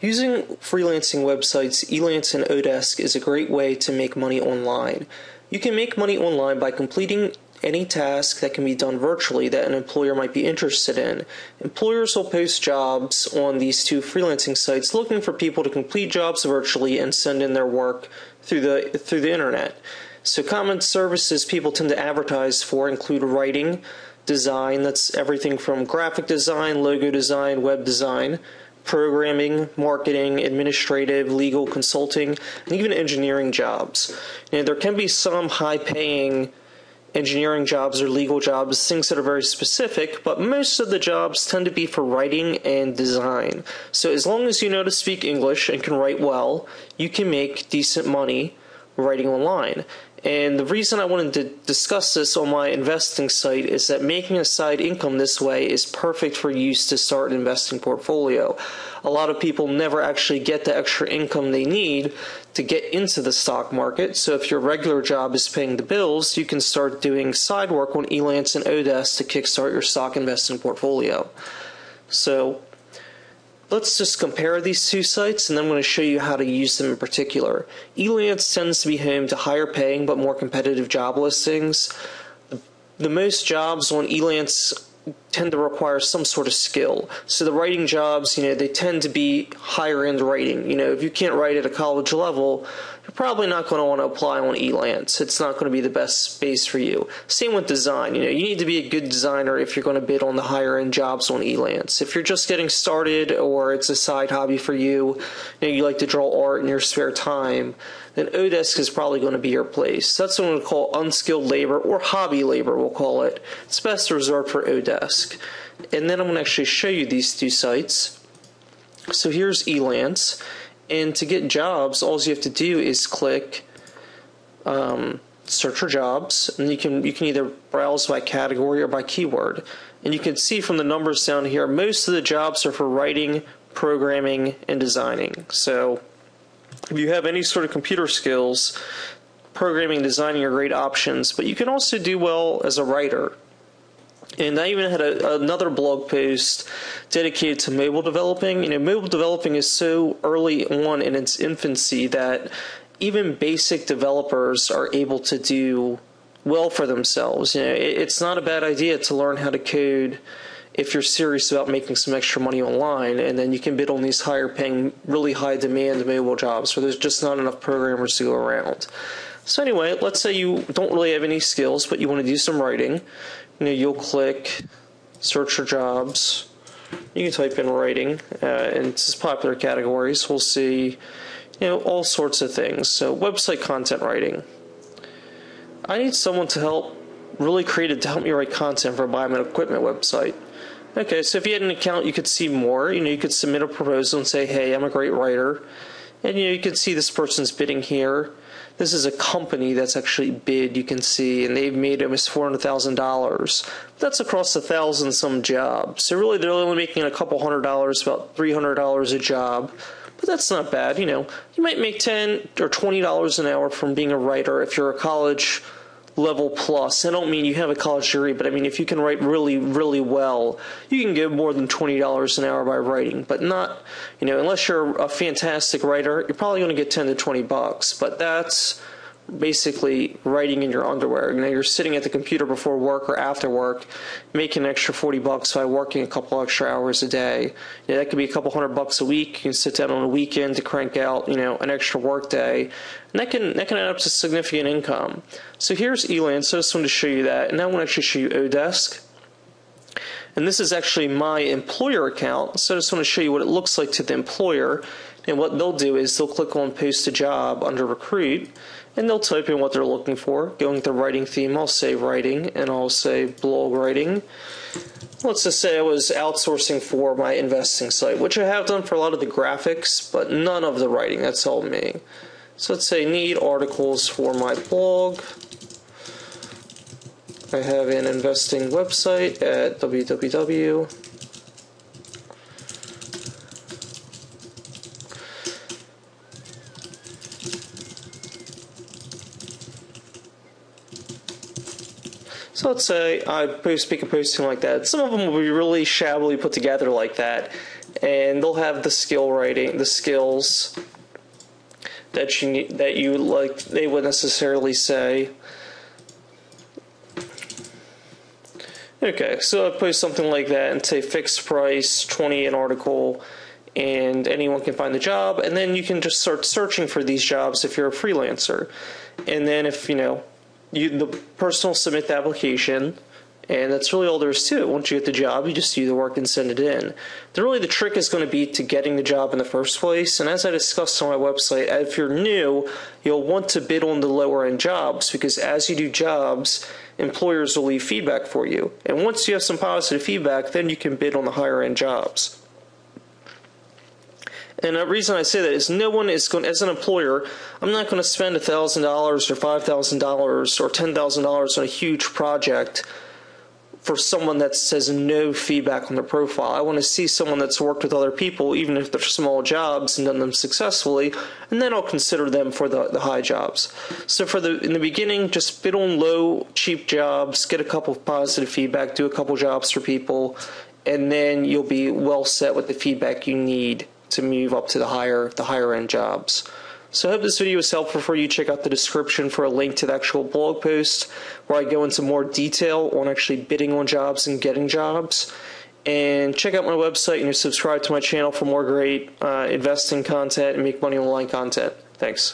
Using freelancing websites, Elance and oDesk is a great way to make money online. You can make money online by completing any task that can be done virtually that an employer might be interested in. Employers will post jobs on these two freelancing sites looking for people to complete jobs virtually and send in their work through the internet. So common services people tend to advertise for include writing, design, that's everything from graphic design, logo design, web design, programming, marketing, administrative, legal, consulting, and even engineering jobs. There can be some high-paying engineering jobs or legal jobs, things that are very specific, but most of the jobs tend to be for writing and design. So as long as you know to speak English and can write well, you can make decent money writing online. And the reason I wanted to discuss this on my investing site is that making a side income this way is perfect for use to start an investing portfolio. A lot of people never actually get the extra income they need to get into the stock market. So if your regular job is paying the bills, you can start doing side work on Elance and oDesk to kickstart your stock investing portfolio. So let's just compare these two sites, and then I'm going to show you how to use them in particular. Elance tends to be home to higher paying but more competitive job listings. The most jobs on Elance tend to require some sort of skill. So the writing jobs, they tend to be higher end writing. If you can't write at a college level, you're probably not going to want to apply on Elance. It's not going to be the best space for you. Same with design. You need to be a good designer if you're going to bid on the higher end jobs on Elance. If you're just getting started or it's a side hobby for you, you like to draw art in your spare time, then oDesk is probably going to be your place. That's what we'll call unskilled labor, or hobby labor we'll call it. It's best reserved for oDesk. And then I'm going to actually show you these two sites. So here's Elance. And to get jobs, all you have to do is click search for jobs, and you can either browse by category or by keyword. And you can see from the numbers down here, most of the jobs are for writing, programming, and designing. So if you have any sort of computer skills, programming and designing are great options, but you can also do well as a writer. And I even had another blog post dedicated to mobile developing. Mobile developing is so early on in its infancy that even basic developers are able to do well for themselves. It's not a bad idea to learn how to code if you're serious about making some extra money online, and then you can bid on these higher paying, really high demand mobile jobs where there's just not enough programmers to go around. So anyway, let's say you don't really have any skills, but you want to do some writing. You'll click search for jobs. You can type in writing, and it's popular categories. We'll see, all sorts of things. So website content writing. I need someone to help me write content for my equipment website. Okay, so if you had an account, you could see more. You could submit a proposal and say, hey, I'm a great writer. And you could see this person's bidding here. This is a company that's actually bid, you can see, and they've made almost $400,000. That's across 1,000 some jobs. So really, they're only making a couple $100, about $300 a job. But that's not bad. You might make $10 or $20 an hour from being a writer if you're a college level plus. I don't mean you have a college degree, but I mean if you can write really, really well, you can get more than $20 an hour by writing. But not, unless you're a fantastic writer, you're probably going to get 10 to 20 bucks. But that's basically writing in your underwear. You're sitting at the computer before work or after work, making an extra 40 bucks by working a couple extra hours a day. That could be a couple $100 a week. You can sit down on a weekend to crank out, an extra work day, and that can add up to significant income. So here's Elance. So I just wanted to show you that, and now I want to actually show you oDesk. And this is actually my employer account, so I just want to show you what it looks like to the employer. And what they'll do is they'll click on Post a Job under Recruit, and they'll type in what they're looking for. Going with the writing theme, I'll say writing, and I'll say blog writing. Let's just say I was outsourcing for my investing site, which I have done for a lot of the graphics, but none of the writing. That's all me. So let's say need articles for my blog. I have an investing website at www. So let's say I speak a posting like that. Some of them will be really shabbily put together like that, and they'll have the skills that you need, that you like. They would necessarily say. Okay, so I post something like that and say fixed price, 20 an article, and anyone can find the job, and then you can just start searching for these jobs if you're a freelancer. And then if the person will submit the application, and that's really all there is to it. Once you get the job, you just do the work and send it in. The trick is going to be to getting the job in the first place, and as I discussed on my website, if you're new, you'll want to bid on the lower end jobs, because as you do jobs, employers will leave feedback for you. And once you have some positive feedback, then you can bid on the higher end jobs. And the reason I say that is no one is going, as an employer, I'm not going to spend $1,000 or $5,000 or $10,000 on a huge project for someone that says no feedback on their profile. I want to see someone that's worked with other people, even if they're small jobs, and done them successfully, and then I'll consider them for the high jobs. So in the beginning, just bid on low, cheap jobs, get a couple of positive feedback, do a couple jobs for people, and then you'll be well set with the feedback you need to move up to the higher end jobs. So I hope this video was helpful for you. Check out the description for a link to the actual blog post where I go into more detail on actually bidding on jobs and getting jobs. And check out my website and subscribe to my channel for more great investing content and make money online content. Thanks.